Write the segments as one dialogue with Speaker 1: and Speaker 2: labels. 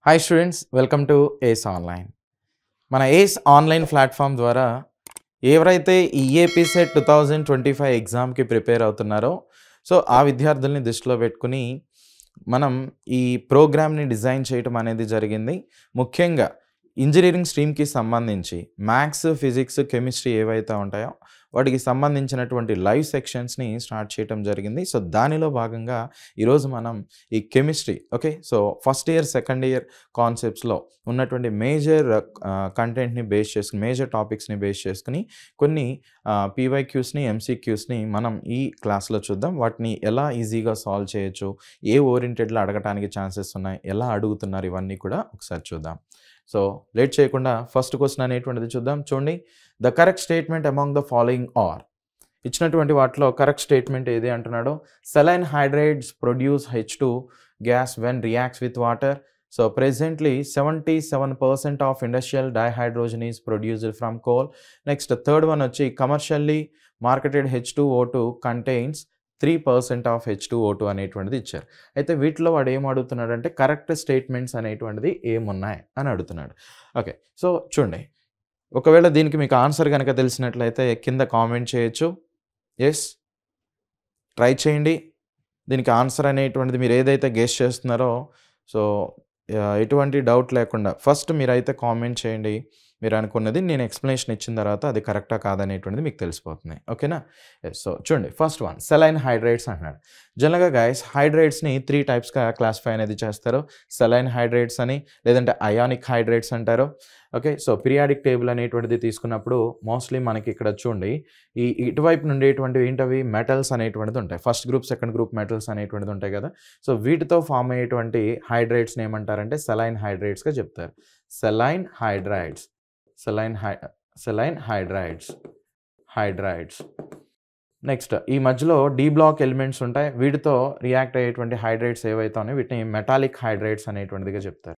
Speaker 1: Hi students, welcome to ace online. మన ace online platform ద్వారా ఎవరైతే ఈ ఏపీ సెట్ 2025 ఎగ్జామ్కి ప్రిపేర్ అవుతున్నారో ఆ విద్యార్థుల్ని దృష్టిలో పెట్టుకుని మనం ఈ ప్రోగ్రామ్ని డిజైన్ చేయటం అనేది జరిగింది. ముఖ్యంగా ఇంజనీరింగ్ స్ట్రీమ్కి సంబంధించి మ్యాథ్స్, ఫిజిక్స్, కెమిస్ట్రీ ఏవైతే ఉంటాయో వాటికి సంబంధించినటువంటి లైవ్ సెక్షన్స్ని స్టార్ట్ చేయడం జరిగింది. దానిలో భాగంగా ఈరోజు మనం ఈ chemistry first year, second year కాన్సెప్ట్స్లో ఉన్నటువంటి మేజర్ కంటెంట్ని బేస్ చేసుకుని, మేజర్ టాపిక్స్ని బేస్ చేసుకుని కొన్ని పీవైక్యూస్ని, ఎంసీక్యూస్ని మనం ఈ క్లాస్లో చూద్దాం. వాటిని ఎలా ఈజీగా సాల్వ్ చేయొచ్చు, ఏ ఓరియంటెడ్లో అడగటానికి ఛాన్సెస్ ఉన్నాయి, ఎలా అడుగుతున్నారు, ఇవన్నీ కూడా ఒకసారి చూద్దాం. లేట్ చేయకుండా ఫస్ట్ క్వశ్చన్ అనేటువంటిది చూద్దాం. చూడండి, the correct statement among the following are. ఇచ్చినటువంటి వాటిలో కరెక్ట్ స్టేట్మెంట్ ఏది అంటున్నాడు. Saline hydrides produce H2 gas when reacts with water. Presently 77% of industrial dihydrogen is produced from coal. Next, third one వచ్చి commercially marketed H2O2 contains 3% of H2O2 అనేటువంటిది ఇచ్చారు. అయితే వీటిలో వాడు ఏం అడుగుతున్నాడు అంటే కరెక్ట్ స్టేట్మెంట్స్ అనేటువంటిది ఏమున్నాయి అని అడుగుతున్నాడు. ఓకే, చూడండి, ఒకవేళ దీనికి మీకు ఆన్సర్ కనుక తెలిసినట్లయితే కింద కామెంట్ చేయొచ్చు. ఎస్, ట్రై చేయండి. దీనికి ఆన్సర్ అనేటువంటిది మీరు ఏదైతే గెస్ చేస్తున్నారో ఎటువంటి డౌట్ లేకుండా ఫస్ట్ మీరైతే కామెంట్ చేయండి. మీరు అనుకున్నది నేను ఎక్స్ప్లెనేషన్ ఇచ్చిన తర్వాత అది కరెక్టా కాదనేటువంటిది మీకు తెలిసిపోతుంది. ఓకేనా? ఎస్. చూడండి, ఫస్ట్ వన్ సెలైన్ హైడ్రేట్స్ అంటున్నాడు. జనరల్గా గైస్ హైడ్రేట్స్ని 3 టైప్స్గా క్లాసిఫై అనేది చేస్తారు. సెలైన్ హైడ్రేట్స్ అని, లేదంటే అయానిక్ హైడ్రేట్స్ అంటారు. ఓకే, పీరియాడిక్ టేబుల్ అనేటువంటిది తీసుకున్నప్పుడు మోస్ట్లీ మనకి ఇక్కడ చూడండి ఇటువైపు నుండేటువంటివి ఏంటవి మెటల్స్ అనేటువంటిది ఉంటాయి. First group, second group metals అనేటువంటిది ఉంటాయి కదా. వీటితో ఫామ్ అయ్యేటువంటి హైడ్రేట్స్ని ఏమంటారంటే సెలైన్ హైడ్రేట్స్గా చెప్తారు. Saline hydrides, saline hydrides. Next, ఈ మధ్యలో డి బ్లాక్ ఎలిమెంట్స్ ఉంటాయి. వీటితో రియాక్ట్ అయ్యేటువంటి హైడ్రేట్స్ ఏవైతే ఉన్నాయో వీటిని మెటాలిక్ హైడ్రేట్స్ అనేటువంటిదిగా చెప్తారు.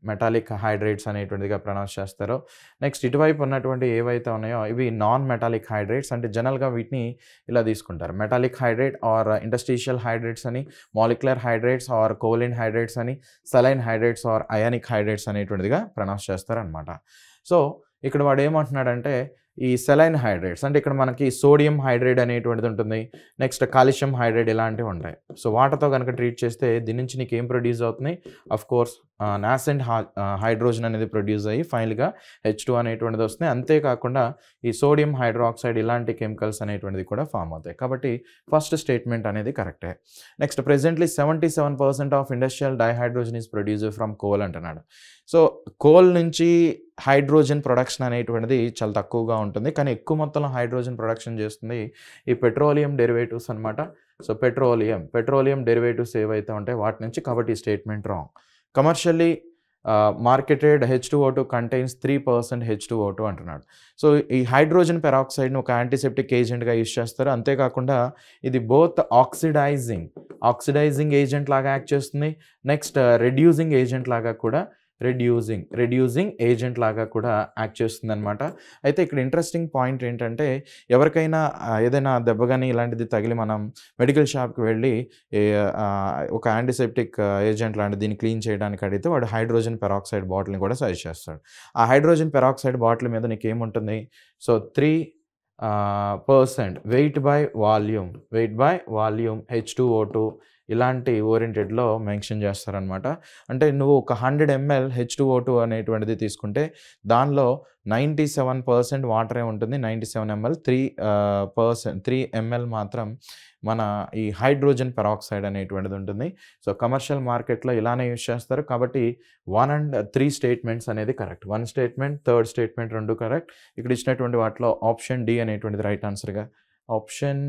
Speaker 1: మెటాలిక్ హైడ్రేట్స్ అనేటువంటిదిగా ప్రొనౌన్స్ చేస్తారు. నెక్స్ట్, ఇటువైపు ఉన్నటువంటి ఏవైతే ఉన్నాయో ఇవి నాన్ మెటాలిక్ హైడ్రేట్స్. అంటే జనరల్గా వీటిని ఇలా తీసుకుంటారు. Metallic hydrate or industrial hydrates అని, molecular hydrates or covalent hydrates అని, saline hydrates or ionic hydrates అనేటువంటిదిగా ప్రొనౌన్స్ చేస్తారనమాట. ఇక్కడ వాడు ఏమంటున్నాడంటే ఈ సెలైన్ హైడ్రేట్స్ అంటే ఇక్కడ మనకి సోడియం హైడ్రేట్ అనేటువంటిది ఉంటుంది. నెక్స్ట్, కాల్షియం హైడ్రేట్ ఇలాంటివి ఉంటాయి. వాటర్తో కనుక ట్రీట్ చేస్తే దీని నుంచి నీకు ఏం ప్రొడ్యూస్ అవుతున్నాయి? అఫ్ కోర్స్ నాసెంట్ హైడ్రోజన్ అనేది ప్రొడ్యూస్ అయ్యి ఫైనల్గా H2 అనేటువంటిది వస్తుంది. అంతేకాకుండా ఈ సోడియం హైడ్రాక్సైడ్ ఇలాంటి కెమికల్స్ అనేటువంటిది కూడా ఫామ్ అవుతాయి. కాబట్టి ఫస్ట్ స్టేట్మెంట్ అనేది కరెక్టే. Next, presently 77% of industrial dihydrogen is produced from coal అంటున్నాడు. కోల్ నుంచి హైడ్రోజన్ ప్రొడక్షన్ అనేటువంటిది చాలా తక్కువగా ఉంటుంది, కానీ ఎక్కువ మొత్తంలో హైడ్రోజన్ ప్రొడక్షన్ చేస్తుంది ఈ పెట్రోలియం డెరివేటివ్స్ అనమాట. పెట్రోలియం డెరివేటివ్స్ ఏవైతే ఉంటాయో వాటి నుంచి. కాబట్టి ఈ statement wrong. Commercially marketed H2O2 contains 3% H2O2 అంటున్నాడు. ఈ హైడ్రోజన్ పెరాక్సైడ్ని ఒక యాంటీసెప్టిక్ ఏజెంట్గా యూజ్ చేస్తారు. అంతేకాకుండా ఇది బోత్ ఆక్సిడైజింగ్ ఏజెంట్ లాగా యాక్ట్ చేస్తుంది. నెక్స్ట్, రెడ్యూసింగ్ ఏజెంట్ లాగా కూడా యాక్ట్ చేస్తుంది అనమాట. అయితే ఇక్కడ ఇంట్రెస్టింగ్ పాయింట్ ఏంటంటే ఎవరికైనా ఏదైనా దెబ్బ కానీ ఇలాంటిది తగిలి మనం మెడికల్ షాప్కి వెళ్ళి ఒక యాంటీసెప్టిక్ ఏజెంట్ లాంటి దీన్ని క్లీన్ చేయడానికి అడిగితే వాడు హైడ్రోజన్ పెరాక్సైడ్ బాటిల్ని కూడా సజెస్ట్ చేస్తాడు. ఆ హైడ్రోజన్ పెరాక్సైడ్ బాటిల్ మీద నీకు ఏముంటుంది? 3% వెయిట్ బై వాల్యూమ్ H2O2 ఇలాంటి ఓరియంటెడ్లో మెన్షన్ చేస్తారనమాట. అంటే నువ్వు ఒక 100 ml H2O2 అనేటువంటిది తీసుకుంటే దానిలో 97% వాటరే ఉంటుంది. 97 ml 3 ml మాత్రం మన ఈ హైడ్రోజన్ పెరాక్సైడ్ అనేటువంటిది ఉంటుంది. కమర్షియల్ మార్కెట్లో ఇలానే యూజ్ చేస్తారు. కాబట్టి 1 and 3 స్టేట్మెంట్స్ అనేది కరెక్ట్. 1 స్టేట్మెంట్, థర్డ్ స్టేట్మెంట్ రెండు కరెక్ట్. ఇక్కడ ఇచ్చినటువంటి వాటిలో ఆప్షన్ డి అనేటువంటిది రైట్ ఆన్సర్గా. ఆప్షన్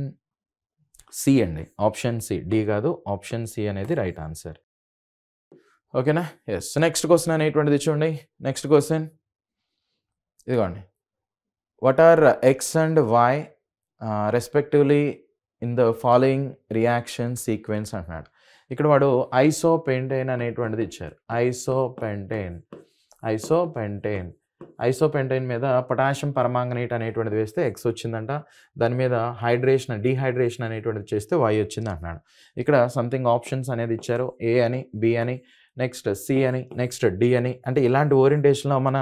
Speaker 1: సి అండి, ఆప్షన్ సి, డి కాదు, ఆప్షన్ సి అనేది రైట్ ఆన్సర్. ఓకేనా? ఎస్. నెక్స్ట్ క్వశ్చన్ అనేటువంటిది చూడండి. నెక్స్ట్ క్వశ్చన్ ఇదిగోండి. What are X and Y respectively in the following reaction sequence అంటున్నాడు. ఇక్కడ వాడు ఐసోపెంటేన్ అనేటువంటిది ఇచ్చారు. ఐసోపెంటైన్ మీద పొటాషియం పరమాంగనేట్ అనేటువంటిది వేస్తే ఎక్స్ వచ్చిందంట. దాని మీద డీహైడ్రేషన్ అనేటువంటిది చేస్తే వై వచ్చింది అంటున్నాడు. ఇక్కడ సంథింగ్ ఆప్షన్స్ అనేది ఇచ్చారు, ఏ అని, బి అని, నెక్స్ట్ సి అని, నెక్స్ట్ డి అని. అంటే ఇలాంటి ఓరియంటేషన్‌లో మన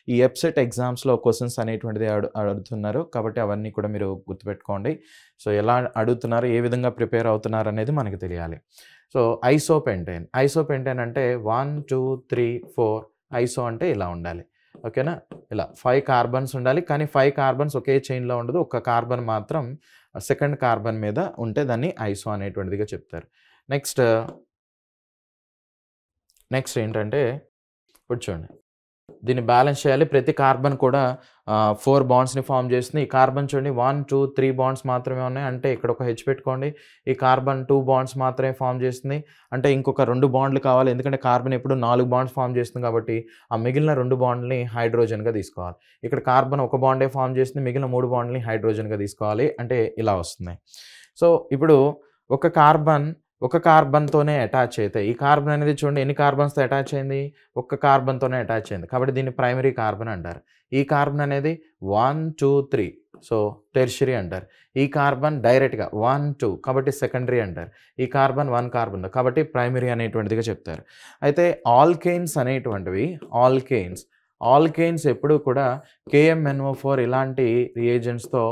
Speaker 1: ఈ ఎబ్సెట్ ఎగ్జామ్స్‌లో క్వెషన్స్ అనేటువంటిది అడుగుతున్నారు. కాబట్టి అవన్నీ కూడా మీరు గుర్తుపెట్టుకోండి. సో, ఎలా అడుగుతున్నారు, ఏ విధంగా ప్రిపేర్ అవుతున్నారు అనేది మనకు తెలియాలి. సో, ఐసోపెంటేన్. ఐసోపెంటేన్ అంటే 1, 2, 3, 4 ఐసో అంటే ఇలా ఉండాలి. ఓకేనా? ఇలా 5 కార్బన్స్ ఉండాలి. కానీ 5 కార్బన్స్ ఒకే చైన్‌లో ఉండదు. ఒక కార్బన్ మాత్రం సెకండ్ కార్బన్ మీద ఉంటే దాన్ని ఐసో అనేటువంటిదిగా చెప్తారు. నెక్స్ట్ ఏంటంటే ఇప్పుడు చూడండి. దీన్ని బ్యాలెన్స్ చేయాలి. ప్రతి కార్బన్ కూడా 4 బాండ్స్‌ని ఫార్మ్ చేస్తుంది. ఈ కార్బన్ చూడండి 1, 2, 3 బాండ్స్ మాత్రమే ఉన్నాయి. అంటే ఇక్కడ ఒక హెచ్ పెట్టుకోండి. ఈ కార్బన్ 2 బాండ్స్ మాత్రమే ఫార్మ్ చేస్తుంది. అంటే ఇంకొక 2 బాండ్లు కావాలి. ఎందుకంటే కార్బన్ ఎప్పుడు 4 బాండ్స్ ఫార్మ్ చేస్తుంది కాబట్టి ఆ మిగిలిన 2 బాండ్‌లని హైడ్రోజన్‌గా తీసుకోవాలి. ఇక్కడ కార్బన్ ఒక బాండే ఫార్మ్ చేస్తుంది. మిగిలిన 3 బాండ్‌లని హైడ్రోజన్‌గా తీసుకోవాలి. అంటే ఇలా వస్తుంది. సో, ఇప్పుడు ఒక కార్బన్‌తోనే అటాచ్ అయితే ఈ కార్బన్ అనేది చూడండి ఎన్ని కార్బన్స్‌తో అటాచ్ అయింది? ఒక్క కార్బన్‌తోనే అటాచ్ అయింది. కాబట్టి దీన్ని ప్రైమరీ కార్బన్ అంటారు. ఈ కార్బన్ అనేది 1, 2, 3 సో, టెర్షియరీ అంటారు. ఈ కార్బన్ డైరెక్ట్‌గా 1, 2 కాబట్టి సెకండరీ అంటారు. ఈ కార్బన్ 1 కార్బన్ కాబట్టి ప్రైమరీ అనేటువంటిదిగా చెప్తారు. అయితే ఆల్కేన్స్ ఎప్పుడూ కూడా KMnO4 ఇలాంటి రియేజెంట్స్‌తో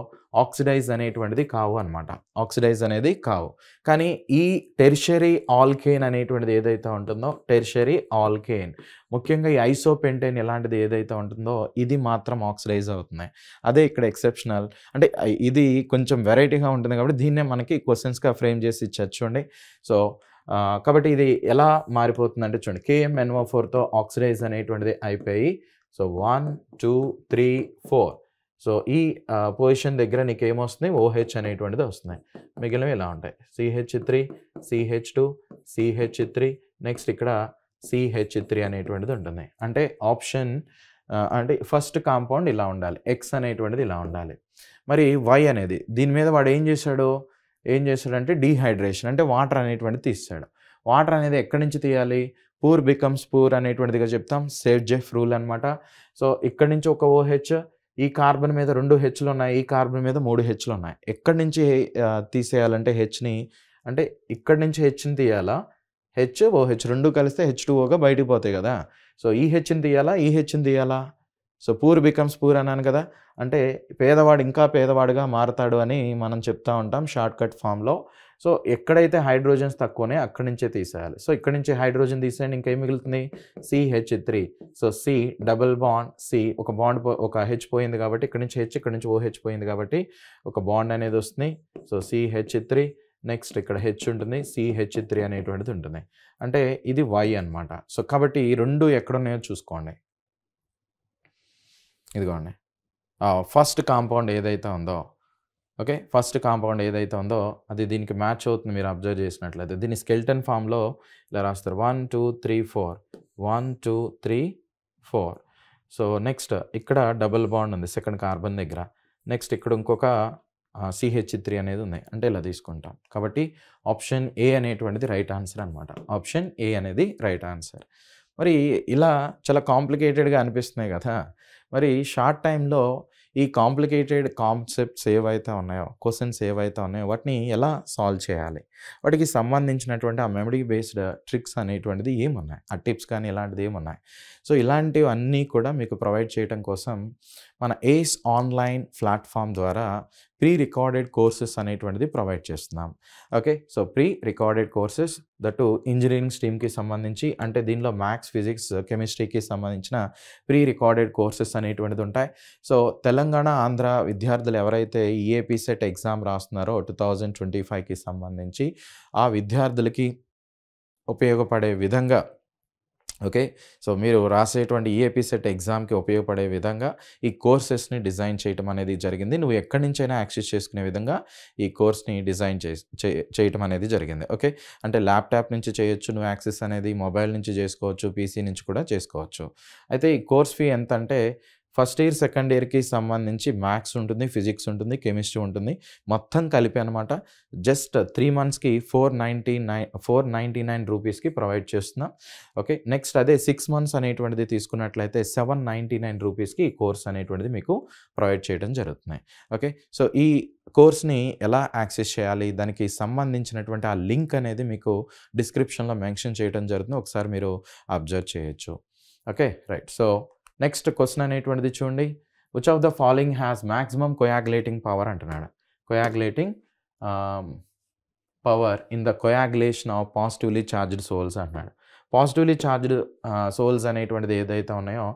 Speaker 1: ఆక్సిడైజ్ అనేటువంటిది కావు అనమాట. ఆక్సిడైజ్ అనేది కావు. కానీ ఈ టెర్షియరీ ఆల్కేన్ అనేటువంటిది ఏదైతే ఉంటుందో టెర్షియరీ ఆల్కేన్ ముఖ్యంగా ఈ ఐసోపెంటేన్ ఇలాంటిది ఏదైతే ఉంటుందో ఇది మాత్రం ఆక్సిడైజ్ అవుతున్నాయి. అదే ఇక్కడ ఎక్సెప్షనల్ అంటే ఇది కొంచెం వెరైటీగా ఉంటుంది కాబట్టి దీన్నే మనకి క్వెషన్స్‌గా ఫ్రేమ్ చేసి ఇచ్చారు చూడండి. సో, కాబట్టి ఇది ఎలా మారిపోతుందంటే చూడండి KMnO4తో ఆక్సిడైజ్ అనేటువంటిది అయిపోయి సో, 1, 2, 3, 4 సో, ఈ పొజిషన్ దగ్గర నీకేమొస్తుంది OH అనేటువంటిది వస్తుంది. మిగిలినవి ఇలా ఉంటాయి. CH3, CH2, CH3 నెక్స్ట్ ఇక్కడ CH3 అనేటువంటిది ఉంటుంది. అంటే ఆప్షన్ అంటే ఫస్ట్ కాంపౌండ్ ఇలా ఉండాలి. X అనేటువంటిది ఇలా ఉండాలి. మరి Y అనేది దీని మీద వాడు ఏం చేశాడంటే డీహైడ్రేషన్ అంటే వాటర్ అనేటువంటిది తీసాడు. వాటర్ అనేది ఎక్కడి నుంచి తీయాలి? పూర్ బికమ్స్ పూర్ అనేటువంటిదిగా చెప్తాం. సేర్జెఫ్ రూల్ అనమాట. సో, ఇక్కడి నుంచి ఒక OH ఈ కార్బన్ మీద 2 హెచ్‌లు ఉన్నాయి. ఈ కార్బన్ మీద 3 హెచ్‌లు ఉన్నాయి. ఎక్కడి నుంచి తీసేయాలంటే హెచ్‌ని అంటే ఇక్కడి నుంచి హెచ్‌ని తీయాలా? హెచ్, OH 2 కలిస్తే H2Oగా బయటికి పోతాయి కదా! సో, ఈ హెచ్‌ని తీయాలా? ఈ హెచ్‌ని తీయాలా? సో, పూర్ బికమ్స్ పూర్ అన్నాను కదా! అంటే పేదవాడు ఇంకా పేదవాడుగా మారతాడు అని మనం చెప్తా ఉంటాం షార్ట్‌కట్ ఫార్మ్‌లో. సో, ఎక్కడైతే హైడ్రోజన్స్ తక్కువనే అక్కడి నుంచే తీసేయాలి. సో, ఇక్కడి నుంచి హైడ్రోజన్ తీసేయండి ఇంకేం మిగులుతుంది? CH3 so, C double bond C ఒక హెచ్ పోయింది కాబట్టి ఇక్కడి నుంచి హెచ్ ఇక్కడి నుంచి OH పోయింది కాబట్టి ఒక బాండ్ అనేది వస్తుంది. సో, CH3 నెక్స్ట్ ఇక్కడ హెచ్ ఉంటుంది. CH3 అనేటువంటిది ఉంటుంది. అంటే ఇది Y అనమాట. సో, కాబట్టి ఈ 2 ఎక్కడున్నాయో చూసుకోండి. ఇదిగోండి. ఫస్ట్ కాంపౌండ్ ఏదైతే ఉందో ఓకే. ఫస్ట్ కాంపౌండ్ ఏదైతే ఉందో అది దీనికి మ్యాచ్ అవుతుంది మీరు అబ్జర్వ్ చేసినట్లయితే. దీన్ని స్కెల్టన్ ఫామ్‌లో ఇలా రాస్తారు. 1, 2, 3, 4 1, 2, 3, 4 సో, నెక్స్ట్ ఇక్కడ డబుల్ బాండ్ ఉంది సెకండ్ కార్బన్ దగ్గర. నెక్స్ట్ ఇక్కడ ఇంకొక CH3 అనేది ఉంది. అంటే ఇలా తీసుకుంటాం. కాబట్టి ఆప్షన్ ఏ అనేటువంటిది రైట్ ఆన్సర్ అనమాట. ఆప్షన్ ఏ అనేది రైట్ ఆన్సర్. మరి ఇలా చాలా కాంప్లికేటెడ్‌గా అనిపిస్తున్నాయి కదా! మరి షార్ట్ టైమ్‌లో ఈ కాంప్లికేటెడ్ కాన్సెప్ట్స్ ఏవైతే ఉన్నాయో, క్వెషన్స్ ఏవైతే ఉన్నాయో వాటిని ఎలా సాల్వ్ చేయాలి? వాటికి సంబంధించినటువంటి ఆ మెమరీ బేస్డ్ ట్రిక్స్ అనేటువంటిది ఏమున్నాయి? ఆ టిప్స్ కానీ ఇలాంటిది ఏమున్నాయి? సో, ఇలాంటివన్నీ కూడా మీకు ప్రొవైడ్ చేయడం కోసం మన ఏస్ ఆన్‌లైన్ ప్లాట్‌ఫార్మ్ ద్వారా ప్రీ రికార్డెడ్ కోర్సెస్ అనేటువంటిది ప్రొవైడ్ చేస్తున్నాం. Okay. So, pre recorded courses that engineering స్ట్రీమ్‌కి సంబంధించి అంటే దీనిలో మ్యాథ్స్, ఫిజిక్స్, కెమిస్ట్రీకి సంబంధించిన ప్రీ రికార్డెడ్ కోర్సెస్ అనేటువంటిది ఉంటాయి. సో, తెలంగాణ, ఆంధ్ర విద్యార్థులు ఎవరైతే ఈఏపీ సెట్ ఎగ్జామ్ రాస్తున్నారో 2025కి సంబంధించి ఆ విద్యార్థులకి ఉపయోగపడే విధంగా ఓకే. సో, మీరు రాసేటువంటి ఈఏపీ సెట్ ఎగ్జామ్‌కి ఉపయోగపడే విధంగా ఈ కోర్సెస్‌ని డిజైన్ చేయటం అనేది జరిగింది. నువ్వు ఎక్కడి నుంచైనా యాక్సెస్ చేసుకునే విధంగా ఈ కోర్స్‌ని డిజైన్ చేయటం అనేది జరిగింది. ఓకే. అంటే ల్యాప్‌టాప్ నుంచి చేయొచ్చు నువ్వు యాక్సెస్ అనేది మొబైల్ నుంచి చేసుకోవచ్చు, పీసీ నుంచి కూడా చేసుకోవచ్చు. అయితే ఈ కోర్స్ ఫీ ఎంతంటే ఫస్ట్ ఇయర్, సెకండ్ ఇయర్‌కి సంబంధించి మ్యాథ్స్ ఉంటుంది, ఫిజిక్స్ ఉంటుంది, కెమిస్ట్రీ ఉంటుంది. మొత్తం కలిపి అనమాట. జస్ట్ 3 మంత్స్‌కి 499 రూపీస్‌కి ప్రొవైడ్ చేస్తున్నాం. ఓకే. నెక్స్ట్ అదే 6 మంత్స్ అనేటువంటిది తీసుకున్నట్లయితే 799 రూపీస్‌కి ఈ కోర్స్ అనేటువంటిది మీకు ప్రొవైడ్ చేయడం జరుగుతున్నాయి. ఓకే. సో, ఈ కోర్స్‌ని ఎలా యాక్సెస్ చేయాలి? దానికి సంబంధించినటువంటి ఆ లింక్ అనేది మీకు డిస్క్రిప్షన్‌లో మెన్షన్ చేయడం జరుగుతుంది. ఒకసారి మీరు అబ్జర్వ్ చేయొచ్చు. Okay. Right. So, next question అనేటువంటిది చూడండి. Which of the following has maximum coagulating power అంటున్నాడు. Coagulating power in the coagulation of positively charged sols అంటున్నాడు. పాజిటివ్‌లీ చార్జ్డ్ సోల్స్ అనేటువంటిది ఏదైతే ఉన్నాయో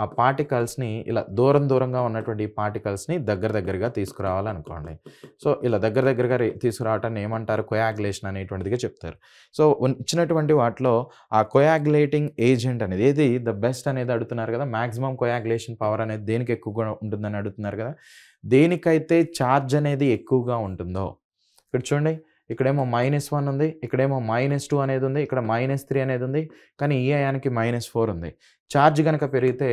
Speaker 1: ఆ పార్టికల్స్‌ని ఇలా దూరంగా ఉన్నటువంటి ఈ పార్టికల్స్‌ని దగ్గరగా తీసుకురావాలనుకోండి. సో, ఇలా దగ్గరగా తీసుకురావటాన్ని ఏమంటారు? కోయాగులేషన్ అనేటువంటిదిగా చెప్తారు. సో, ఇచ్చినటువంటి వాటిలో ఆ కోయాగులేటింగ్ ఏజెంట్ అనేది ఏది ద బెస్ట్ అనేది అడుగుతున్నారు కదా! మాక్సిమం కోయాగులేషన్ పవర్ అనేది దేనికి ఎక్కువగా ఉంటుందని అడుగుతున్నారు కదా! దేనికైతే ఛార్జ్ అనేది ఎక్కువగా ఉంటుందో ఇక్కడ చూడండి. ఇక్కడేమో -1 ఉంది. ఇక్కడేమో -2 అనేది ఉంది. ఇక్కడ -3 అనేది ఉంది. కానీ ఈ అయాన్‌కి -4 ఉంది. ఛార్జ్ గనక పెరిగితే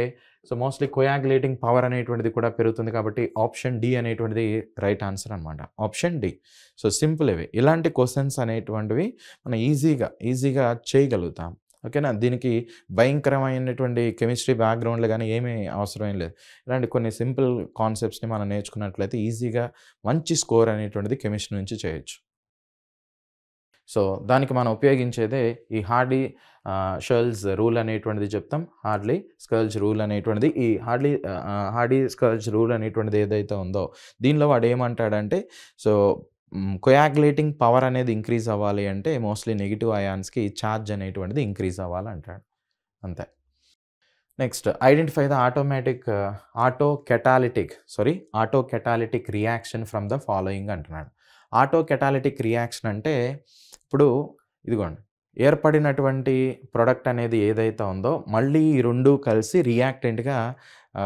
Speaker 1: సో, మోస్ట్‌లీ కోయాగులేటింగ్ పవర్ అనేటువంటిది కూడా పెరుగుతుంది కాబట్టి ఆప్షన్ డి అనేటువంటిది రైట్ ఆన్సర్ అనమాట. Option D. సో, సింపుల్ ఇవి. ఇలాంటి క్వెషన్స్ అనేటువంటివి మనం ఈజీగా చేయగలుగుతాం. ఓకేనా? దీనికి భయంకరమైనటువంటి కెమిస్ట్రీ బ్యాక్‌గ్రౌండ్‌లు గాని ఏమీ అవసరం లేదు. ఇలాంటి కొన్ని సింపుల్ కాన్సెప్ట్స్‌ని మనం నేర్చుకున్నట్లయితే ఈజీగా మంచి స్కోర్ అనేటువంటిది కెమిస్ట్రీ నుంచి చేయొచ్చు. సో, దానికి మనం ఉపయోగించేదే ఈ హార్డీ-షెల్జ్ రూల్ అనేటువంటిది చెప్తాం. హార్డీ-స్కర్జ్ రూల్ అనేటువంటిది ఈ హార్డీ-స్కర్జ్ రూల్ అనేటువంటిది ఏదైతే ఉందో దీనిలో వాడు ఏమంటాడంటే సో, కోయాగులేటింగ్ పవర్ అనేది ఇంక్రీజ్ అవ్వాలి అంటే మోస్ట్‌లీ నెగెటివ్ అయాన్స్‌కి ఛార్జ్ అనేటువంటిది ఇంక్రీజ్ అవ్వాలంటాడు. అంతే. Next identify the auto catalytic reaction from the following అంటున్నాడు. ఆటో కెటాలిటిక్ రియాక్షన్ అంటే ఇప్పుడు ఇదిగోండి ఏర్పడినటువంటి ప్రొడక్ట్ అనేది ఏదైతే ఉందో మళ్ళీ ఈ 2 కలిసి రియాక్టెంట్‌గా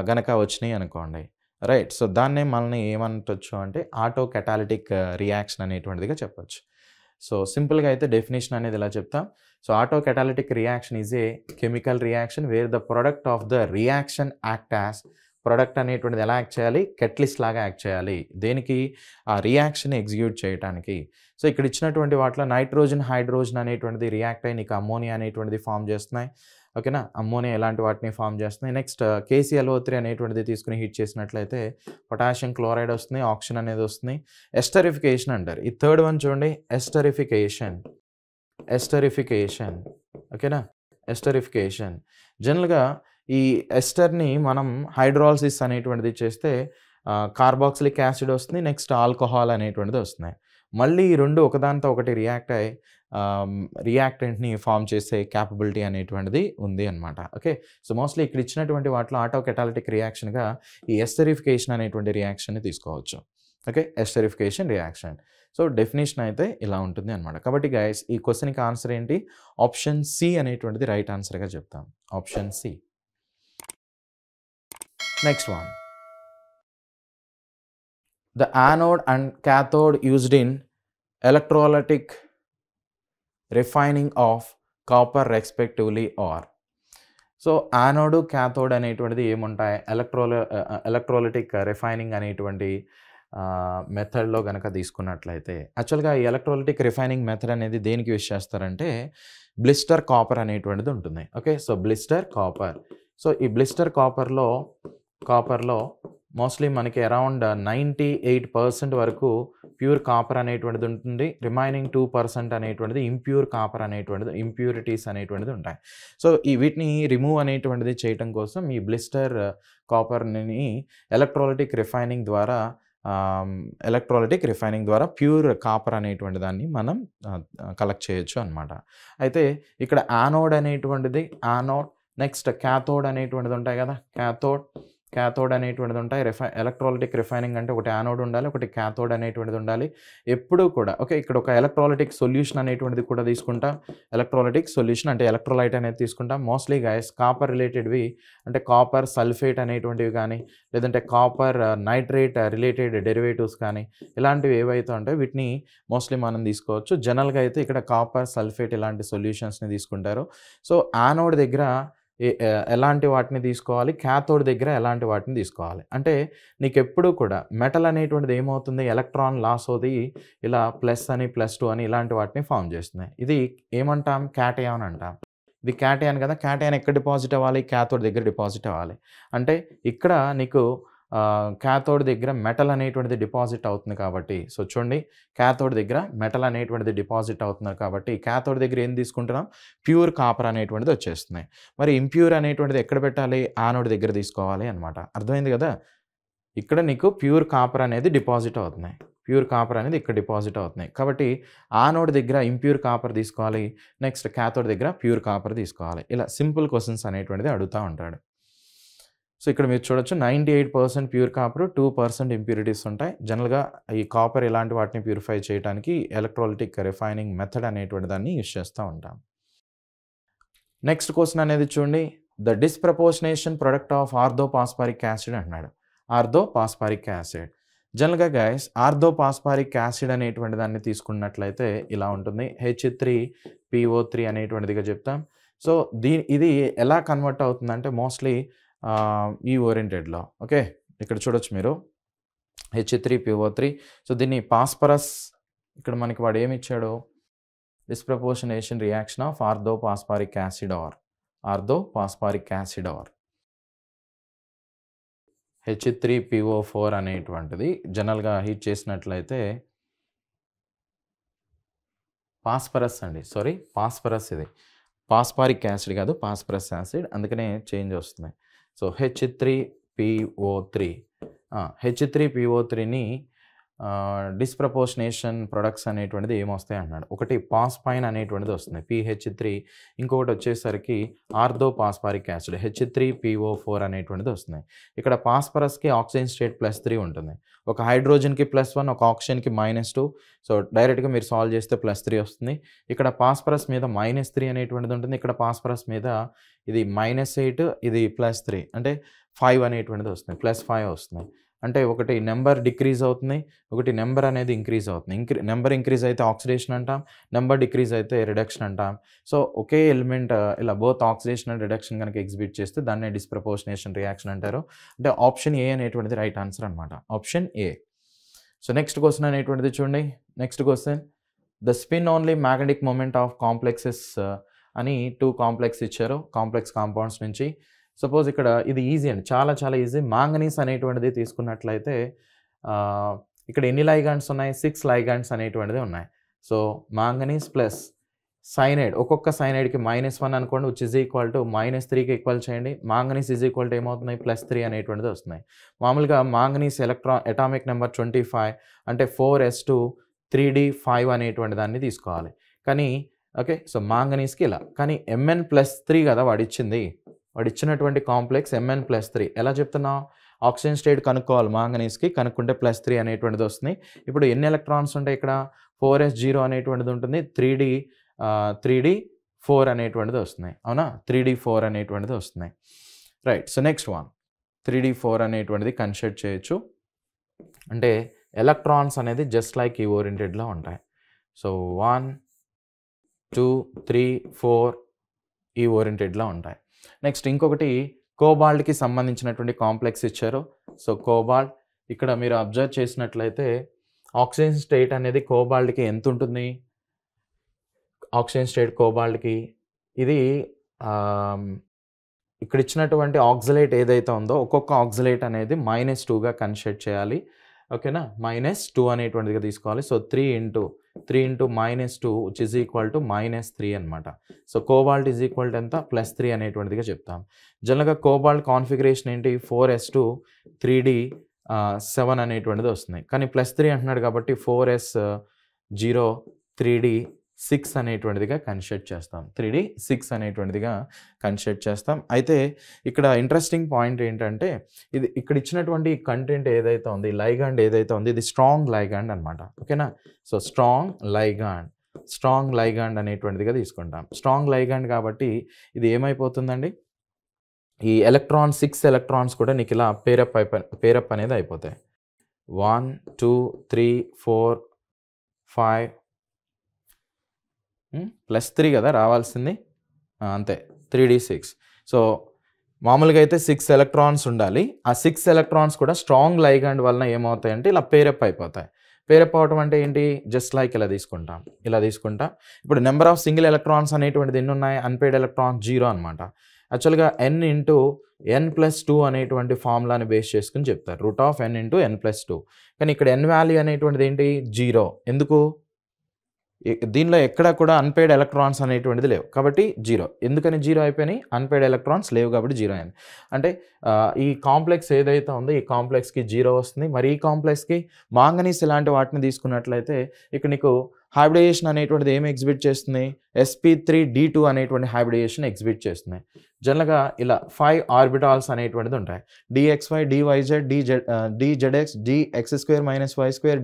Speaker 1: గనక వచ్చినాయి అనుకోండి. రైట్. సో, దాన్నే మనల్ని ఏమంటొచ్చు అంటే ఆటో కెటాలిటిక్ రియాక్షన్ అనేటువంటిదిగా చెప్పొచ్చు. సో, సింపుల్‌గా అయితే డెఫినిషన్ అనేది ఇలా చెప్తాం. So, auto catalytic reaction is a chemical reaction where the product of the reaction act as product అనేటువంటిది ఎలా యాక్ట్ చేయాలి? కెటలిస్ట్ లాగా యాక్ట్ చేయాలి. దేనికి? ఆ రియాక్షన్ ఎగ్జిక్యూట్ చేయటానికి. సో, ఇక్కడ ఇచ్చినటువంటి వాటిలో నైట్రోజన్, హైడ్రోజన్ అనేటువంటిది రియాక్ట్ అయ్యి నీకు అమ్మోనియా అనేటువంటిది ఫార్మ్ చేస్తున్నాయి. ఓకేనా? అమ్మోనియా ఇలాంటి వాటిని ఫార్మ్ చేస్తున్నాయి. నెక్స్ట్ KClO3 అనేటువంటిది తీసుకొని హీట్ చేసినట్లయితే పొటాషియం క్లోరైడ్ వస్తుంది. ఆక్సిజన్ అనేది వస్తుంది. ఎస్టరిఫికేషన్ అంటారు. ఈ థర్డ్ వన్ చూడండి ఎస్టరిఫికేషన్. ఓకేనా? ఎస్టరిఫికేషన్. జనరల్‌గా ఈ ఎస్టర్‌ని మనం హైడ్రాలిసిస్ అనేటువంటిది చేస్తే కార్బాక్సిలిక్ యాసిడ్ వస్తుంది. నెక్స్ట్ ఆల్కహాల్ అనేటువంటిది వస్తున్నాయి. మళ్ళీ ఈ 2 ఒకదానితో ఒకటి రియాక్ట్ అయ్యి రియాక్టెంట్‌ని ఫార్మ్ చేసే కేపబిలిటీ అనేటువంటిది ఉంది అనమాట. ఓకే. సో, మోస్ట్‌లీ ఇక్కడ ఇచ్చినటువంటి వాటిలో ఆటో కెటాలిటిక్ రియాక్షన్‌గా ఈ ఎస్టరిఫికేషన్ అనేటువంటి రియాక్షన్‌ని తీసుకోవచ్చు. ఓకే. Esterification reaction. సో, డెఫినిషన్ అయితే ఇలా ఉంటుంది అనమాట. కాబట్టి గైస్ ఈ క్వెషన్‌కి ఆన్సర్ ఏంటి? ఆప్షన్ సి అనేటువంటిది రైట్ ఆన్సర్‌గా చెప్తాం. Option C. Next one. The anode and cathode used in electrolytic refining of copper respectively are. So, anode, cathode అనేటువంటిది ఏముంటాయి? ఎలక్ట్రోలైటిక్ రిఫైనింగ్ అనేటువంటి మెథడ్‌లో గనక తీసుకున్నట్లయితే యాక్చువల్‌గా ఈ ఎలక్ట్రోలైటిక్ రిఫైనింగ్ మెథడ్ అనేది దేనికి యూజ్ చేస్తారంటే బ్లిస్టర్ కాపర్ అనేటువంటిది ఉంటుంది. Okay. So, blister copper. So, ఈ బ్లిస్టర్ కాపర్‌లో మోస్ట్‌లీ మనకి అరౌండ్ 98% వరకు ప్యూర్ కాపర్ అనేటువంటిది ఉంటుంది. రిమైనింగ్ 2% అనేటువంటిది ఇంప్యూర్ కాపర్ అనేటువంటిది ఇంప్యూరిటీస్ అనేటువంటిది ఉంటాయి. సో, వీటిని రిమూవ్ అనేటువంటిది చేయటం కోసం ఈ బ్లిస్టర్ కాపర్‌ని ఎలక్ట్రోలైటిక్ రిఫైనింగ్ ద్వారా ప్యూర్ కాపర్ అనేటువంటి దాన్ని మనం కలెక్ట్ చేయొచ్చు అనమాట. అయితే ఇక్కడ యానోడ్ నెక్స్ట్ క్యాథోడ్ అనేటువంటిది ఉంటాయి కదా! క్యాథోడ్ అనేటువంటిది ఉంటాయి. ఎలక్ట్రోలైటిక్ రిఫైనింగ్ అంటే ఒకటి యానోడ్ ఉండాలి. ఒకటి క్యాథోడ్ అనేటువంటిది ఉండాలి. ఎప్పుడూ కూడా ఓకే. ఇక్కడ ఒక ఎలక్ట్రోలైటిక్ సొల్యూషన్ అనేటువంటిది కూడా తీసుకుంటాం. ఎలక్ట్రోలైటిక్ సొల్యూషన్ అంటే ఎలక్ట్రోలైట్ అనేది తీసుకుంటాం. మోస్ట్‌లీ గైస్ కాపర్ రిలేటెడ్‌వి అంటే కాపర్ సల్ఫేట్ అనేటువంటివి కానీ లేదంటే కాపర్ నైట్రేట్ రిలేటెడ్ డెరివేటివ్స్ కానీ ఇలాంటివి ఏవైతే ఉంటాయో వీటిని మోస్ట్‌లీ మనం తీసుకోవచ్చు. జనరల్‌గా అయితే ఇక్కడ కాపర్ సల్ఫేట్ ఇలాంటి సొల్యూషన్స్‌ని తీసుకుంటారు. సో, యానోడ్ దగ్గర ఎలాంటి వాటిని తీసుకోవాలి, క్యాథోడ్ దగ్గర ఎలాంటి వాటిని తీసుకోవాలి. అంటే నీకెప్పుడూ కూడా మెటల్ అనేటువంటిది ఏమవుతుంది, ఎలక్ట్రాన్ లాస్ అవుది ఇలా ప్లస్ అని, +2 అని ఇలాంటి వాటిని ఫార్మ్ చేస్తుంది. ఇది ఏమంటాం, క్యాటయాన్ అంటాం. ఇది క్యాటయాన్ కదా! క్యాటయాన్ ఎక్కడ డిపాజిట్ అవ్వాలి, క్యాథోడ్ దగ్గర డిపాజిట్ అవ్వాలి. అంటే ఇక్కడ నీకు క్యాథోడ్ దగ్గర మెటల్ అనేటువంటిది డిపాజిట్ అవుతుంది కాబట్టి, సో చూడండి క్యాథోడ్ దగ్గర మెటల్ అనేటువంటిది డిపాజిట్ అవుతుంది కాబట్టి క్యాథోడ్ దగ్గర ఏం తీసుకుంటున్నాం, ప్యూర్ కాపర్ అనేటువంటిది వచ్చేస్తుంది. మరి ఇంప్యూర్ అనేటువంటిది ఎక్కడ పెట్టాలి, యానోడ్ దగ్గర తీసుకోవాలి అనమాట. అర్థమైంది కదా! ఇక్కడ నీకు ప్యూర్ కాపర్ అనేది డిపాజిట్ అవుతున్నాయి. ప్యూర్ కాపర్ అనేది ఇక్కడ డిపాజిట్ అవుతున్నాయి. కాబట్టి యానోడ్ దగ్గర ఇంప్యూర్ కాపర్ తీసుకోవాలి, నెక్స్ట్ క్యాథోడ్ దగ్గర ప్యూర్ కాపర్ తీసుకోవాలి. ఇలా సింపుల్ క్వెషన్స్ అనేటువంటిది అడుగుతూ ఉంటాడు. సో ఇక్కడ మీరు చూడొచ్చు 98% ప్యూర్ కాపర్, 2% ఇంప్యూరిటీస్ ఉంటాయి. జనరల్‌గా ఈ కాపర్ ఇలాంటి వాటిని ప్యూరిఫై చేయడానికి ఎలక్ట్రోలైటిక్ రిఫైనింగ్ మెథడ్ అనేటువంటి దాన్ని యూజ్ చేస్తూ ఉంటాం. నెక్స్ట్ క్వెషన్ అనేది చూడండి, the disproportionation product of orthophosphoric acid అంటున్నాడు. Orthophosphoric acid. జనరల్‌గా గైస్ ఆర్థోపాస్పారిక్ యాసిడ్ అనేటువంటి దాన్ని తీసుకున్నట్లయితే ఇలా ఉంటుంది. H3PO3 అనేటువంటిదిగా చెప్తాం. సో ఇది ఎలా కన్వర్ట్ అవుతుందంటే మోస్ట్‌లీ ఈ ఓరియంటెడ్‌లో ఓకే. ఇక్కడ చూడొచ్చు మీరు H3PO3. సో దీన్ని పాస్పరస్, ఇక్కడ మనకి వాడు ఏమి ఇచ్చాడు, disproportionation reaction of orthophosphoric acid or H3PO4 అనేటువంటిది జనరల్‌గా హీట్ చేసినట్లయితే పాస్పరస్ అండి. సారీ పాస్పరస్, ఇది పాస్పారిక్ యాసిడ్ కాదు, పాస్పరస్ యాసిడ్, అందుకనే చేంజ్ వస్తుంది. సో H3PO3ని డిస్‌ప్రపోర్షనేషన్ ప్రొడక్ట్స్ అనేటువంటిది ఏమొస్తాయి అన్నాడు. ఒకటి పాస్పైన్ అనేటువంటిది వస్తుంది PH3, ఇంకొకటి వచ్చేసరికి ఆర్థోపాస్పారిక్ యాసిడ్ H3PO4 అనేటువంటిది వస్తుంది. ఇక్కడ పాస్పరస్‌కి ఆక్సిజన్ స్టేట్ +3 ఉంటుంది. ఒక హైడ్రోజన్‌కి +1, ఒక ఆక్సిజన్‌కి -2. సో డైరెక్ట్‌గా మీరు సాల్వ్ చేస్తే +3 వస్తుంది. ఇక్కడ పాస్పరస్ మీద -3 అనేటువంటిది ఉంటుంది. ఇక్కడ పాస్పరస్ మీద ఇది -8, ఇది +3 అంటే 5 అనేటువంటిది వస్తుంది. +5 వస్తుంది. అంటే ఒకటి నెంబర్ డిక్రీజ్ అవుతుంది, ఒకటి నెంబర్ అనేది ఇంక్రీజ్ అవుతుంది. నెంబర్ ఇంక్రీజ్ అయితే ఆక్సిడేషన్ అంటాం, నెంబర్ డిక్రీజ్ అయితే రిడక్షన్ అంటాం. సో ఒకే ఎలిమెంట్ ఇలా బోత్ ఆక్సిడేషన్ అండ్ రిడక్షన్ కనుక ఎగ్జిబిట్ చేస్తే దాన్నే డిస్‌ప్రపోర్షనేషన్ రియాక్షన్ అంటారు. అంటే ఆప్షన్ ఏ అనేటువంటిది రైట్ ఆన్సర్ అనమాట. Option A. So next question అనేటువంటిది చూడండి. Next question, the spin only magnetic moment of complexes అని 2 కాంప్లెక్స్ ఇచ్చారు కాంప్లెక్స్ కాంపౌండ్స్ నుంచి. సపోజ్ ఇక్కడ ఇది ఈజీ అండి, చాలా చాలా ఈజీ. మాంగనీస్ అనేటువంటిది తీసుకున్నట్లయితే ఇక్కడ ఎన్ని లైగాండ్స్ ఉన్నాయి, 6 లైగాండ్స్ అనేటువంటిది ఉన్నాయి. సో మాంగనీస్ ప్లస్ సైనైడ్, ఒక్కొక్క సైనైడ్కి -1 అనుకోండి, విచ్ ఈజ్ ఈక్వల్ టు -3కి ఈక్వల్ చేయండి. మాంగనీస్ ఈజ్ ఈక్వల్ టు ఏమవుతున్నాయి, +3 అనేటువంటిది వస్తున్నాయి. మామూలుగా మాంగనీస్ అటామిక్ నెంబర్ 25 అంటే 4s2 3d5 అనేటువంటి దాన్ని తీసుకోవాలి. కానీ ఓకే, సో మాంగనీస్కి ఇలా, కానీ Mn+3 కదా వాడిచ్చింది, వాడిచ్చినటువంటి కాంప్లెక్స్ Mn+3 ఎలా చెప్తున్నాం, ఆక్సిజన్ స్టేట్ కనుక్కోవాలి మాంగనీస్కి, కనుక్కుంటే +3 అనేటువంటిది వస్తుంది. ఇప్పుడు ఎన్ని ఎలక్ట్రాన్స్ ఉంటాయి ఇక్కడ, 4s0 అనేటువంటిది ఉంటుంది, 3d4 అనేటువంటిది వస్తున్నాయి, అవునా, 3d4 అనేటువంటిది వస్తున్నాయి. Right. So next one 3d4 అనేటువంటిది కన్సిడర్ చేయొచ్చు. అంటే ఎలక్ట్రాన్స్ అనేది జస్ట్ లైక్ ఈ ఓరియంటెడ్లో ఉంటాయి. సో 1 2 3 4 ఈ ఓరియంటెడ్లో ఉంటాయి. నెక్స్ట్ ఇంకొకటి కోబాల్ట్కి సంబంధించినటువంటి కాంప్లెక్స్ ఇచ్చారు. సో కోబాల్ట్, ఇక్కడ మీరు అబ్జర్వ్ చేసినట్లయితే ఆక్సిజన్ స్టేట్ అనేది కోబాల్ట్కి ఎంత ఉంటుంది, ఆక్సిజన్ స్టేట్ కోబాల్ట్కి ఇది ఇక్కడ ఇచ్చినటువంటి ఆక్సలేట్ ఏదైతే ఉందో ఒక్కొక్క ఆక్సలేట్ అనేది -2గా కన్సిడర్ చేయాలి. ఓకేనా, -2 అనేటువంటిదిగా తీసుకోవాలి. So 3 × -2 which is equal to -3 అనమాట. So cobalt is equal to ఎంత, +3 అనేటువంటిదిగా చెప్తాం. జనరల్గా కోబాల్ట్ కాన్ఫిగరేషన్ ఏంటి, 4s2 3d7 అనేటువంటిది వస్తుంది. కానీ +3 అంటున్నాడు కాబట్టి 4s0 3d6 అనేటువంటిదిగా కన్సిడర్ చేస్తాం. 3d6 అనేటువంటిదిగా కన్సిడర్ చేస్తాం. అయితే ఇక్కడ ఇంట్రెస్టింగ్ పాయింట్ ఏంటంటే ఇది ఇక్కడ ఇచ్చినటువంటి కంటెంట్ ఏదైతే ఉంది, లైగాండ్ ఏదైతే ఉంది, ఇది స్ట్రాంగ్ లైగాండ్ అనమాట. ఓకేనా, సో స్ట్రాంగ్ లైగాండ్ అనేటువంటిదిగా తీసుకుంటాం. స్ట్రాంగ్ లైగాండ్ కాబట్టి ఇది ఏమైపోతుందండి, ఈ 6 ఎలక్ట్రాన్స్ కూడా నీకు ఇలా పేరప్ అనేది అయిపోతాయి. 1 2 3 4 5 +3 కదా రావాల్సింది, అంతే 3d6. సో మామూలుగా అయితే 6 ఎలక్ట్రాన్స్ ఉండాలి. ఆ 6 ఎలక్ట్రాన్స్ కూడా స్ట్రాంగ్ లైగాండ్ వలన ఏమవుతాయంటే ఇలా పేరప్ అయిపోతాయి. పేరప్ అవ్వటం అంటే ఏంటి? జస్ట్ లైక్ ఇలా తీసుకుంటాం. ఇలా తీసుకుంటా. ఇప్పుడు నెంబర్ ఆఫ్ సింగిల్ ఎలక్ట్రాన్స్ అనేటువంటిది ఎన్నున్నాయి? అన్‌పెయిడ్ ఎలక్ట్రాన్స్ 0 అనమాట. యాక్చువల్‌గా n ఇంటూ n+2 అనేటువంటి ఫార్ములాని బేస్ చేసుకొని చెప్తారు. √n into n+2. కానీ ఇక్కడ n వాల్యూ అనేటువంటిది ఏంటి? 0. ఎందుకు? దీనిలో ఎక్కడ కూడా అన్‌పెయిడ్ ఎలక్ట్రాన్స్ అనేటువంటిది లేవు. కాబట్టి 0. ఎందుకని 0 అయిపోయినాయి? అన్‌పెయిడ్ ఎలక్ట్రాన్స్ లేవు కాబట్టి 0 అయింది. అంటే ఈ కాంప్లెక్స్ ఏదైతే ఉందో ఈ కాంప్లెక్స్‌కి 0 వస్తుంది. మరి ఈ కాంప్లెక్స్‌కి మాంగనీస్ ఇలాంటి వాటిని తీసుకున్నట్లయితే ఇక్కడ నీకు హైబ్రిడేషన్ అనేటువంటిది ఏమి ఎగ్జిబిట్ చేస్తుంది? sp3d2 అనేటువంటి హైబ్రిడేషన్ ఎగ్జిబిట్ చేస్తుంది. జనరల్‌గా ఇలా 5 ఆర్బిటాల్స్ అనేటువంటిది ఉంటాయి. dxy, dyz, dzx, dx² - y²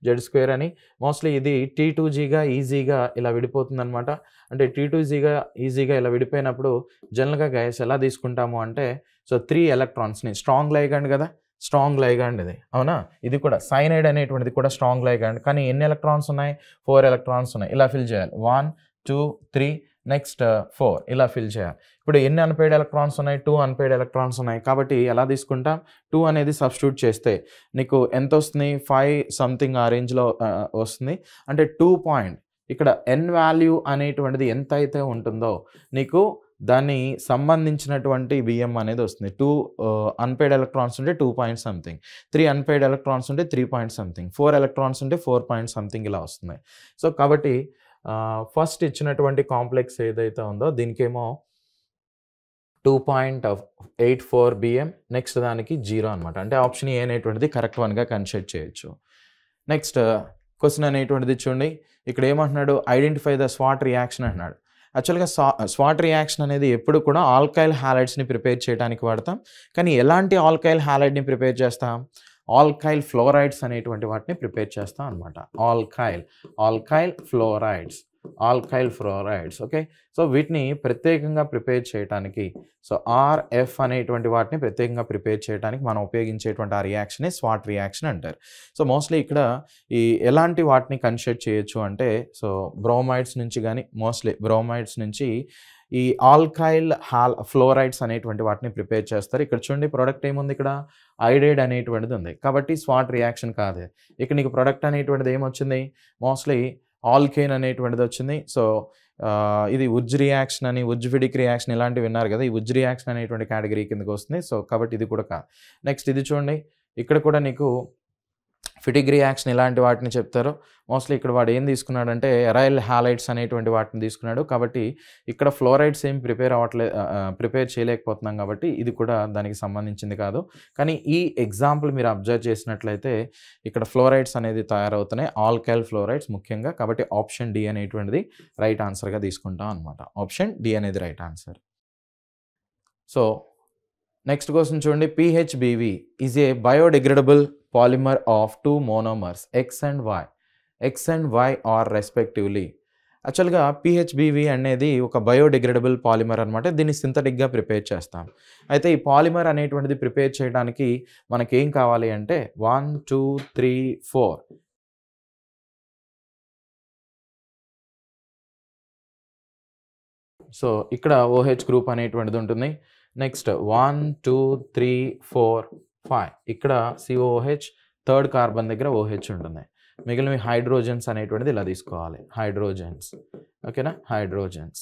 Speaker 1: dz² అని మోస్ట్‌లీ ఇది T2Gగా ఈజీగా ఇలా విడిపోతుందనమాట. అంటే T2Gగా ఈజీగా ఇలా విడిపోయినప్పుడు జనరల్‌గా గైస్ ఎలా తీసుకుంటాము అంటే సో 3 ఎలక్ట్రాన్స్‌ని స్ట్రాంగ్ లైగాండ్ కదా! స్ట్రాంగ్ లైగాండ్ ఇది. అవునా? ఇది కూడా సైనైడ్ అనేటువంటిది కూడా స్ట్రాంగ్ లైగాండ్. కానీ ఎన్ని ఎలక్ట్రాన్స్ ఉన్నాయి? 4 ఎలక్ట్రాన్స్ ఉన్నాయి. ఇలా ఫిల్ చేయాలి. 1, 2, 3 నెక్స్ట్ 4 ఇలా ఫిల్ చేయాలి. ఇప్పుడు ఎన్ని అన్‌పెయిడ్ ఎలక్ట్రాన్స్ ఉన్నాయి? 2 అన్‌పెయిడ్ ఎలక్ట్రాన్స్ ఉన్నాయి. కాబట్టి ఎలా తీసుకుంటాం? 2 అనేది సబ్స్టిట్యూట్ చేస్తే నీకు ఎంతొస్తుంది? 5 సంథింగ్ ఆ రేంజ్‌లో వస్తుంది. అంటే 2 పాయింట్ ఇక్కడ n వాల్యూ అనేటువంటిది ఎంతైతే ఉంటుందో నీకు దాన్ని సంబంధించినటువంటి బిఎం అనేది వస్తుంది. 2 అన్‌పెయిడ్ ఎలక్ట్రాన్స్ ఉంటే 2 పాయింట్ సంథింగ్. 3 అన్‌పెయిడ్ ఎలక్ట్రాన్స్ ఉంటే 3 పాయింట్ సంథింగ్. 4 ఎలక్ట్రాన్స్ ఉంటే 4 పాయింట్ సంథింగ్ ఇలా వస్తుంది. సో కాబట్టి ఫస్ట్ ఇచ్చినటువంటి కాంప్లెక్స్ ఏదైతే ఉందో దీనికేమో 2.84 బిఎం. నెక్స్ట్ దానికి 0 అనమాట. అంటే ఆప్షన్ ఏ అనేటువంటిది కరెక్ట్ వన్‌గా కన్సిడర్ చేయొచ్చు. నెక్స్ట్ క్వెషన్ అనేటువంటిది చూడండి. ఇక్కడ ఏమంటున్నాడు? ఐడెంటిఫై ద స్వాట్ రియాక్షన్ అంటున్నాడు. యాక్చువల్‌గా స్వాట్ రియాక్షన్ అనేది ఎప్పుడు కూడా ఆల్కైల్ హాలైడ్స్‌ని ప్రిపేర్ చేయడానికి వాడతాం. కానీ ఎలాంటి ఆల్కైల్ హాలైడ్‌ని ప్రిపేర్ చేస్తాం? ఆల్కైల్ ఫ్లోరైడ్స్ అనేటువంటి వాటిని ప్రిపేర్ చేస్తాం అనమాట. Alkyl fluorides okay. సో వీటిని ప్రత్యేకంగా ప్రిపేర్ చేయడానికి సో ఆర్ఎఫ్ అనేటువంటి వాటిని ప్రత్యేకంగా ప్రిపేర్ చేయడానికి మనం ఉపయోగించేటువంటి ఆ రియాక్షనే స్వాట్ రియాక్షన్ అంటారు. సో మోస్ట్లీ ఇక్కడ ఈ ఎలాంటి వాటిని కన్సిడర్ చేయొచ్చు అంటే సో బ్రోమైడ్స్ నుంచి కానీ మోస్ట్లీ బ్రోమైడ్స్ నుంచి ఈ ఆల్కైల్ ఫ్లోరైడ్స్ అనేటువంటి వాటిని ప్రిపేర్ చేస్తారు. ఇక్కడ చూడండి ప్రొడక్ట్ ఏముంది? ఇక్కడ ఐడైడ్ అనేటువంటిది ఉంది. కాబట్టి స్వాట్ రియాక్షన్ కాదు. ఇక్కడ నీకు ప్రొడక్ట్ అనేటువంటిది ఏమొచ్చింది? మోస్ట్లీ ఆల్కేన్ అనేటువంటిది వచ్చింది. సో ఇది ఉజ్ రియాక్షన్ అని ఉజ్విడిక్ రియాక్షన్ ఇలాంటివి విన్నారు కదా! ఈ ఉజ్ రియాక్షన్ అనేటువంటి కేటగిరీ కిందకి వస్తుంది. సో కాబట్టి ఇది కూడా కాదు. నెక్స్ట్ ఇది చూడండి. ఇక్కడ కూడా నీకు ఫిటిక్ రియాక్షన్ ఇలాంటి వాటిని చెప్తారు. మోస్ట్లీ ఇక్కడ వాడు ఏం తీసుకున్నాడంటే ఎరైల్ హాలైడ్స్ అనేటువంటి వాటిని తీసుకున్నాడు. కాబట్టి ఇక్కడ ఫ్లోరైడ్స్ ఏం ప్రిపేర్ చేయలేకపోతున్నాం కాబట్టి ఇది కూడా దానికి సంబంధించింది కాదు. కానీ ఈ ఎగ్జాంపుల్ మీరు అబ్జర్వ్ చేసినట్లయితే ఇక్కడ ఫ్లోరైడ్స్ అనేది తయారవుతున్నాయి. ఆల్కైల్ ఫ్లోరైడ్స్ ముఖ్యంగా. కాబట్టి ఆప్షన్ డి అనేటువంటిది రైట్ ఆన్సర్‌గా తీసుకుంటాం అనమాట. ఆప్షన్ డి అనేది right answer. So next question చూడండి. PHBV is a biodegradable polymer of 2 monomers X and Y are respectively. యాక్చువల్‌గా PHBV అనేది ఒక బయోడిగ్రేడబుల్ పాలిమర్ అనమాట. దీన్ని సింథటిక్‌గా ప్రిపేర్ చేస్తాం. అయితే ఈ పాలిమర్ అనేటువంటిది ప్రిపేర్ చేయడానికి మనకేం కావాలి అంటే 1, 2, 3, 4 సో ఇక్కడ OH గ్రూప్ అనేటువంటిది ఉంటుంది. నెక్స్ట్ 1, 2, 3, 4, 5 ఇక్కడ COOH థర్డ్ కార్బన్ దగ్గర OH ఉంటుంది. మిగిలినవి హైడ్రోజన్స్ అనేటువంటిది ఇలా తీసుకోవాలి. హైడ్రోజన్స్ ఓకేనా? హైడ్రోజన్స్.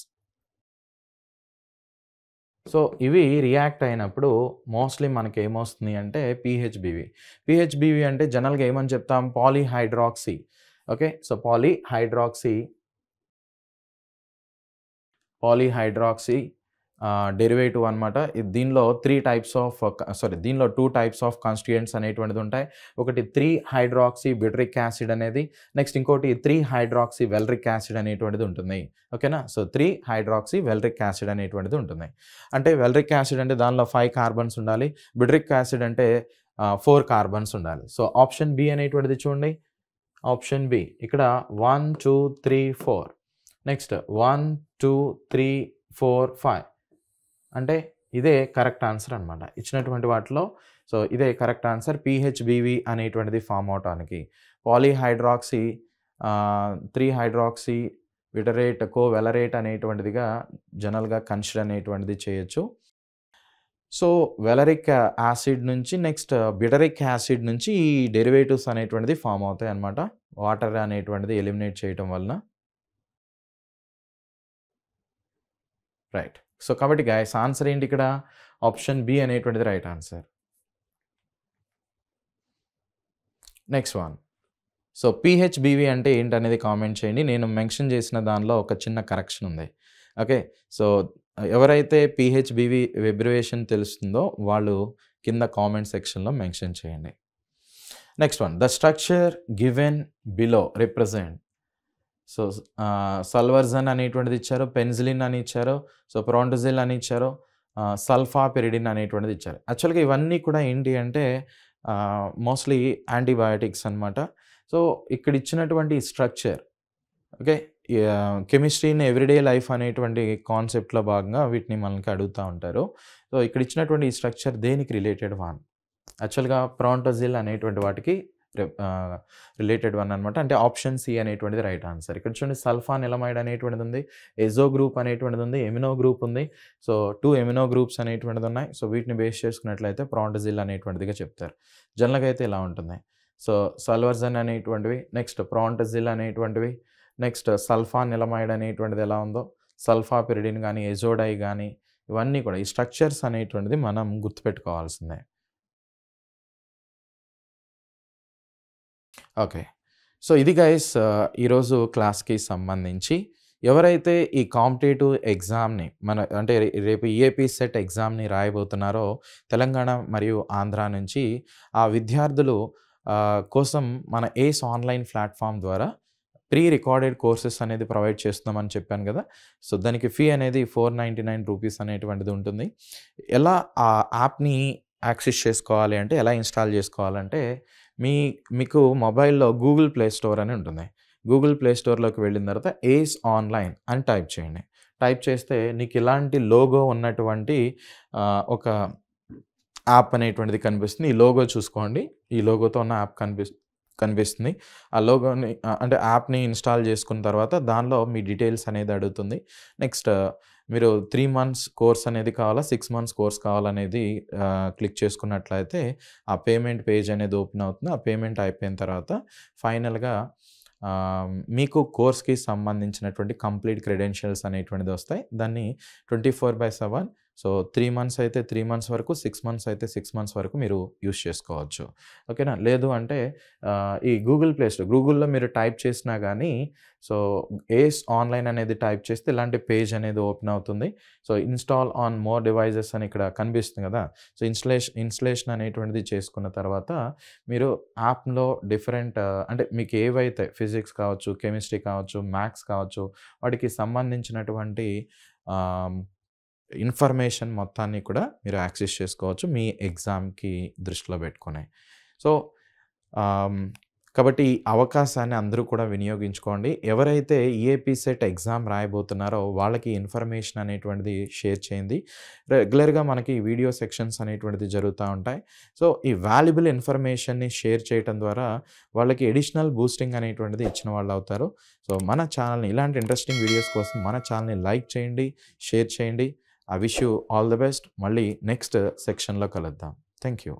Speaker 1: సో ఇవి రియాక్ట్ అయినప్పుడు మోస్ట్లీ మనకి ఏమొస్తుంది అంటే PHBV అంటే జనరల్‌గా ఏమని చెప్తాం? పాలీహైడ్రాక్సీ. ఓకే. సో పాలీహైడ్రాక్సీ డెరివేటివ్ అనమాట. దీనిలో 2 టైప్స్ ఆఫ్ కాన్స్టిట్యూయెంట్స్ అనేటువంటిది ఉంటాయి. ఒకటి 3-హైడ్రాక్సీ బిట్రిక్ యాసిడ్ అనేది, నెక్స్ట్ ఇంకోటి 3-హైడ్రాక్సీ వెల్రిక్ యాసిడ్ అనేటువంటిది ఉంటుంది. ఓకేనా? సో 3-హైడ్రాక్సీ వెల్రిక్ యాసిడ్ అనేటువంటిది ఉంటుంది. అంటే వెల్రిక్ యాసిడ్ అంటే దానిలో 5 కార్బన్స్ ఉండాలి. బిట్రిక్ యాసిడ్ అంటే 4 కార్బన్స్ ఉండాలి. సో ఆప్షన్ బి అనేటువంటిది చూడండి. ఆప్షన్ బి ఇక్కడ 1, 2, 3, 4 నెక్స్ట్ 1, 2, 3, 4, 5 అంటే ఇదే కరెక్ట్ ఆన్సర్ అనమాట. ఇచ్చినటువంటి వాటిలో సో ఇదే కరెక్ట్ ఆన్సర్. PHBV అనేటువంటిది ఫామ్ అవటానికి పాలీహైడ్రాక్సీ 3-హైడ్రాక్సీ బిటరేట్, కోవెలరేట్ అనేటువంటిదిగా జనరల్‌గా కన్సిడర్ అనేటువంటిది చేయొచ్చు. సో, వెలరిక్ యాసిడ్ నుంచి నెక్స్ట్ బిటరిక్ యాసిడ్ నుంచి ఈ డెరివేటివ్స్ అనేటువంటిది ఫార్మ్ అవుతాయన్నమాట. వాటర్ అనేటువంటిది ఎలిమినేట్ చేయటం వలన. రైట్. సో, కాబట్టి గైస్ ఆన్సర్ ఏంటి ఇక్కడ? ఆప్షన్ బి అనేటువంటిది right answer. Next one. So, PHBV అంటే ఏంటనేది కామెంట్ చేయండి. నేను మెన్షన్ చేసిన దానిలో ఒక చిన్న కరెక్షన్ ఉంది. ఓకే. సో, ఎవరైతే పీహెచ్‌బీవీ అబ్రివియేషన్ తెలుస్తుందో వాళ్ళు కింద కామెంట్ సెక్షన్‌లో మెన్షన్ చేయండి. Next one. The structure given below represent. So, salvarsan అనేటువంటిది ఇచ్చారు. పెన్సిలిన్ అని ఇచ్చారు. సో, ప్రోంటోజిల్ అని ఇచ్చారు. సల్ఫాపిరిడిన్ అనేటువంటిది ఇచ్చారు. యాక్చువల్‌గా ఇవన్నీ కూడా ఏంటి అంటే మోస్ట్‌లీ యాంటీబయాటిక్స్ అన్నమాట. సో, ఇక్కడ ఇచ్చినటువంటి structure okay. Chemistry in everyday life అనేటువంటి కాన్సెప్ట్‌లో భాగంగా వీటిని మనకి అడుగుతా ఉంటారు. సో, ఇక్కడ ఇచ్చినటువంటి ఈ స్ట్రక్చర్ దేనికి రిలేటెడ్ వన్? యాక్చువల్‌గా ప్రోంటోజిల్ అనేటువంటి వాటికి రిలేటెడ్ వన్ అనమాట. అంటే ఆప్షన్ సి అనేటువంటిది రైట్ ఆన్సర్. ఇక్కడ చూడండి సల్ఫానిలమైడ్ అనేటువంటిది ఉంది. ఎజో గ్రూప్ అనేటువంటిది ఉంది. ఎమినో గ్రూప్ ఉంది. సో, 2 ఎమినో గ్రూప్స్ అనేటువంటిది ఉన్నాయి. సో, వీటిని బేస్ చేసుకున్నట్లయితే ప్రోంటోజిల్ అనేటువంటిదిగా చెప్తారు. జనరల్‌గా అయితే ఇలా ఉంటుంది. సో, సల్వర్జన్ అనేటువంటివి, నెక్స్ట్ ప్రోంటోజిల్ అనేటువంటివి, నెక్స్ట్ సల్ఫానిలమైడ్ అనేటువంటిది ఎలా ఉందో, సల్ఫాపిరిడిన్ గానీ, ఎజోడై గానీ ఇవన్నీ కూడా ఈ స్ట్రక్చర్స్ అనేటువంటిది మనం గుర్తుపెట్టుకోవాల్సిందే. ఓకే. సో, ఇది గైస్ ఈరోజు క్లాస్‌కి సంబంధించి ఎవరైతే ఈ కాంపిటేటివ్ ఎగ్జామ్‌ని అంటే రేపు ఈఏపీ సెట్ ఎగ్జామ్‌ని రాయబోతున్నారో తెలంగాణ మరియు ఆంధ్ర నుంచి ఆ విద్యార్థులు కోసం మన ఏస్ ఆన్‌లైన్ ప్లాట్‌ఫార్మ్ ద్వారా ప్రీ రికార్డెడ్ కోర్సెస్ అనేది ప్రొవైడ్ చేస్తున్నామని చెప్పాను కదా! సో, దానికి ఫీ అనేది ₹499 అనేటువంటిది ఉంటుంది. ఎలా ఆ యాప్‌ని యాక్సెస్ చేసుకోవాలి అంటే, ఎలా ఇన్‌స్టాల్ చేసుకోవాలంటే, మీకు మొబైల్‌లో గూగుల్ ప్లే స్టోర్ అని ఉంటుంది. గూగుల్ ప్లే స్టోర్‌లోకి వెళ్ళిన తర్వాత ఏస్ ఆన్‌లైన్ అని టైప్ చేయండి. టైప్ చేస్తే నీకు ఇలాంటి లోగో ఉన్నటువంటి ఒక యాప్ అనేటువంటిది కనిపిస్తుంది. ఈ లోగో చూసుకోండి. ఈ లోగోతో ఉన్న యాప్ కనిపిస్తుంది. ఆ లోగోని అంటే యాప్‌ని ఇన్‌స్టాల్ చేసుకున్న తర్వాత దానిలో మీ డీటెయిల్స్ అనేది అడుగుతుంది. నెక్స్ట్ మీరు 3 మంత్స్ కోర్స్ అనేది కావాలా? 6 మంత్స్ కోర్స్ కావాలనేది క్లిక్ చేసుకున్నట్లయితే ఆ పేమెంట్ పేజ్ అనేది ఓపెన్ అవుతుంది. ఆ పేమెంట్ అయిపోయిన తర్వాత ఫైనల్‌గా మీకు కోర్స్‌కి సంబంధించినటువంటి కంప్లీట్ క్రెడెన్షియల్స్ అనేటువంటిది వస్తాయి. దాన్ని 24/7 సో, 3 మంత్స్ అయితే 3 మంత్స్ వరకు, 6 మంత్స్ అయితే 6 మంత్స్ వరకు మీరు యూజ్ చేసుకోవచ్చు. ఓకేనా? లేదు అంటే ఈ గూగుల్‌లో మీరు టైప్ చేసినా గానీ సో, ఏస్ ఆన్‌లైన్ అనేది టైప్ చేస్తే ఇలాంటి పేజ్ అనేది ఓపెన్ అవుతుంది. So, install on more devices అని ఇక్కడ కనిపిస్తుంది కదా! సో, ఇన్‌స్టలేషన్ అనేటువంటిది చేసుకున్న తర్వాత మీరు యాప్‌లో డిఫరెంట్ అంటే మీకు ఏవైతే ఫిజిక్స్ కావచ్చు, కెమిస్ట్రీ కావచ్చు, మ్యాథ్స్ కావచ్చు వాటికి సంబంధించినటువంటి ఇన్ఫర్మేషన్ మొత్తాన్ని కూడా మీరు యాక్సెస్ చేసుకోవచ్చు మీ ఎగ్జామ్‌కి దృష్టిలో పెట్టుకొని. సో, కాబట్టి ఈ అవకాశాన్ని అందరూ కూడా వినియోగించుకోండి. ఎవరైతే ఈఏపీ సెట్ ఎగ్జామ్ రాయబోతున్నారో వాళ్ళకి ఇన్ఫర్మేషన్ అనేటువంటిది షేర్ చేయండి. రెగ్యులర్‌గా మనకి వీడియో సెక్షన్స్ అనేటువంటిది జరుగుతా ఉంటాయి. సో, ఈ వాల్యుబుల్ ఇన్ఫర్మేషన్‌ని షేర్ చేయటం ద్వారా వాళ్ళకి అడిషనల్ బూస్టింగ్ అనేటువంటిది ఇచ్చిన వాళ్ళు అవుతారు. సో, మన ఛానల్‌ని ఇలాంటి ఇంట్రెస్టింగ్ వీడియోస్ కోసం మన ఛానల్‌ని లైక్ చేయండి, షేర్ చేయండి. I wish you all the best. మళ్ళీ నెక్స్ట్ సెక్షన్‌లో కలుద్దాం. Thank you.